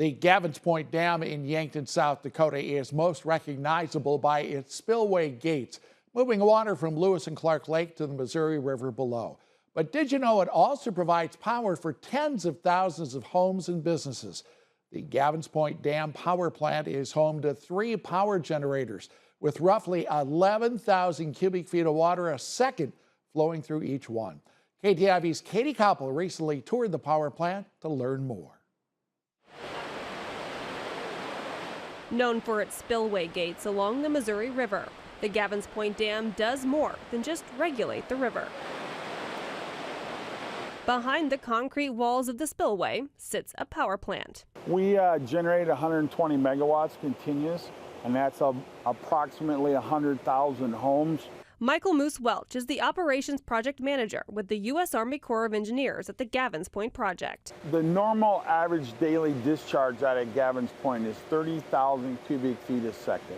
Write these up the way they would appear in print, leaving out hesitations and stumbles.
The Gavins Point Dam in Yankton, South Dakota is most recognizable by its spillway gates, moving water from Lewis and Clark Lake to the Missouri River below. But did you know it also provides power for tens of thousands of homes and businesses? The Gavins Point Dam power plant is home to 3 power generators with roughly 11,000 cubic feet of water a second flowing through each one. KTIV's Katie Koppel recently toured the power plant to learn more. Known for its spillway gates along the Missouri River, the Gavins Point Dam does more than just regulate the river. Behind the concrete walls of the spillway sits a power plant. We generate 120 megawatts continuous, and that's approximately 100,000 homes. Michael Moose Welch is the operations project manager with the U.S. Army Corps of Engineers at the Gavins Point project. The normal average daily discharge out at Gavins Point is 30,000 cubic feet a second.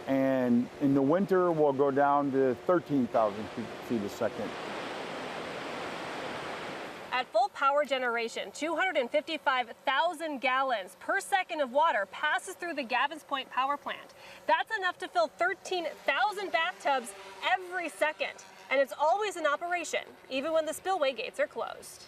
And in the winter, we'll go down to 13,000 cubic feet a second. At full power generation, 255,000 gallons per second of water passes through the Gavins Point power plant. That's enough to fill 13,000 bathtubs every second. And it's always in operation, even when the spillway gates are closed.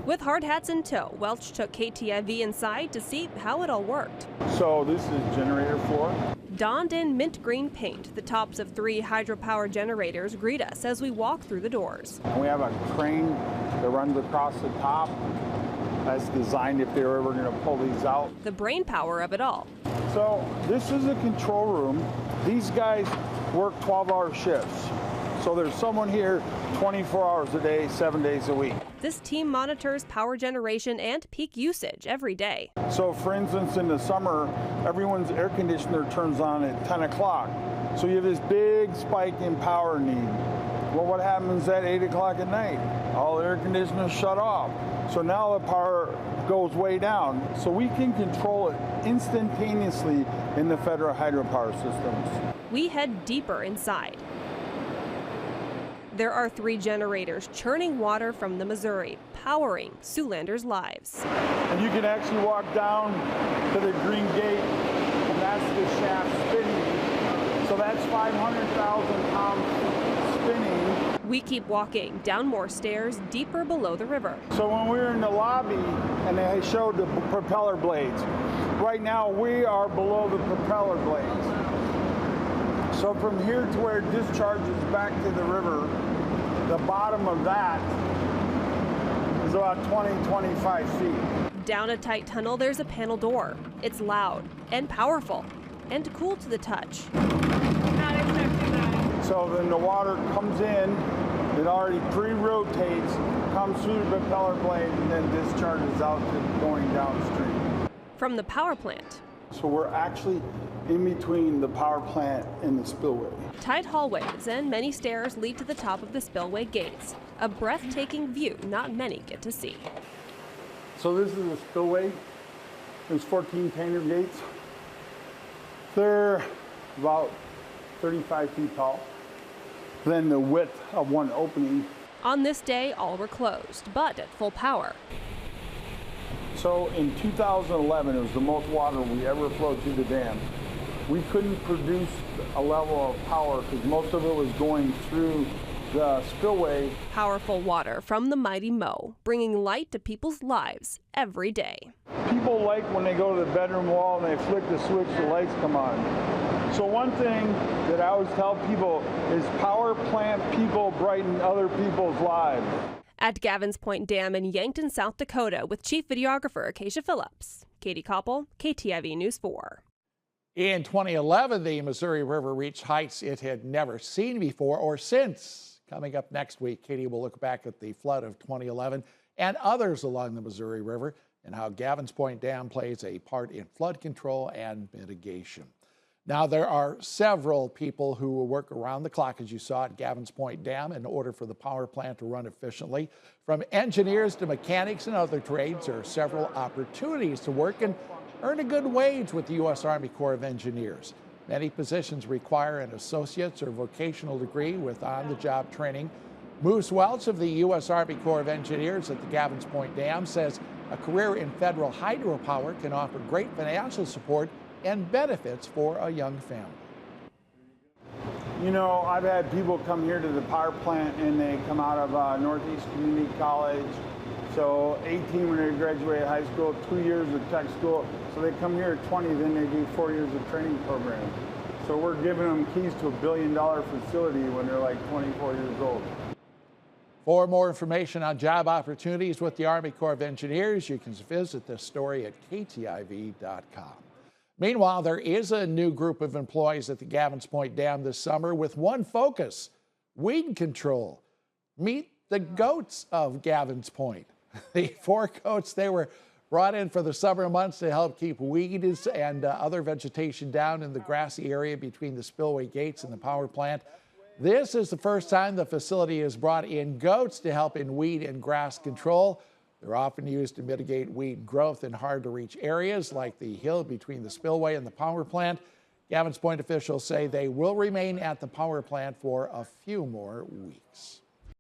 With hard hats in tow, Welch took KTIV inside to see how it all worked. So this is generator floor. Donned in mint green paint, the tops of 3 hydropower generators greet us as we walk through the doors. And we have a crane that runs across the top. That's designed if they're ever going to pull these out. The brain power of it all. So this is a control room. These guys work 12-hour shifts. So there's someone here 24 hours a day, 7 days a week. This team monitors power generation and peak usage every day. So for instance, in the summer, everyone's air conditioner turns on at 10 o'clock. So you have this big spike in power need. Well, what happens at 8 o'clock at night? All the air conditioners shut off. So now the power goes way down. So we can control it instantaneously in the federal hydropower systems. We head deeper inside. There are 3 generators churning water from the Missouri, powering Siouxlanders' lives. And you can actually walk down to the green gate, and that's the shaft spinning. So that's 500,000 pounds spinning. We keep walking down more stairs deeper below the river. So when we were in the lobby and they showed the propeller blades, right now we are below the propeller blades. So from here to where it discharges back to the river, the bottom of that is about 20-25 feet. Down a tight tunnel, there's a panel door. It's loud and powerful and cool to the touch. Not expecting that. So then the water comes in, it already pre-rotates, comes through the propeller blade, and then discharges out to going downstream. From the power plant. So we're actually in between the power plant and the spillway. Tight hallways and many stairs lead to the top of the spillway gates. A breathtaking view not many get to see. So this is the spillway. There's 14 painter gates. They're about 35 feet tall. Then the width of one opening. On this day, all were closed, but at full power. So in 2011, it was the most water we ever flowed through the dam. We couldn't produce a level of power because most of it was going through the spillway. Powerful water from the mighty Mo, bringing light to people's lives every day. People like when they go to the bedroom wall and they flick the switch, the lights come on. So one thing that I always tell people is power plant people brighten other people's lives. At Gavins Point Dam in Yankton, South Dakota, with Chief Videographer Acacia Phillips. Katie Koppel, KTIV News 4. In 2011, the Missouri River reached heights it had never seen before or since. Coming up next week, Katie will look back at the flood of 2011 and others along the Missouri River and how Gavins Point Dam plays a part in flood control and mitigation. Now, there are several people who will work around the clock, as you saw at Gavins Point Dam, in order for the power plant to run efficiently. From engineers to mechanics and other trades, there are several opportunities to work and earn a good wage with the U.S. Army Corps of Engineers. Many positions require an associate's or vocational degree with on-the-job training. Moose Welch of the U.S. Army Corps of Engineers at the Gavins Point Dam says a career in federal hydropower can offer great financial support and benefits for a young family. You know, I've had people come here to the power plant and they come out of Northeast Community College. So 18 when they graduate high school, 2 years of tech school. So they come here at 20, then they do 4 years of training program. So we're giving them keys to $1 billion facility when they're like 24 years old. For more information on job opportunities with the Army Corps of Engineers, you can visit this story at ktiv.com. Meanwhile, there is a new group of employees at the Gavins Point Dam this summer with one focus: weed control. Meet the goats of Gavins Point. The 4 goats, they were brought in for the summer months to help keep weeds and other vegetation down in the grassy area between the Spillway gates and the power plant. This is the first time the facility has brought in goats to help in weed and grass control. They're often used to mitigate weed growth in hard-to-reach areas like the hill between the Spillway and the power plant. Gavins Point officials say they will remain at the power plant for a few more weeks.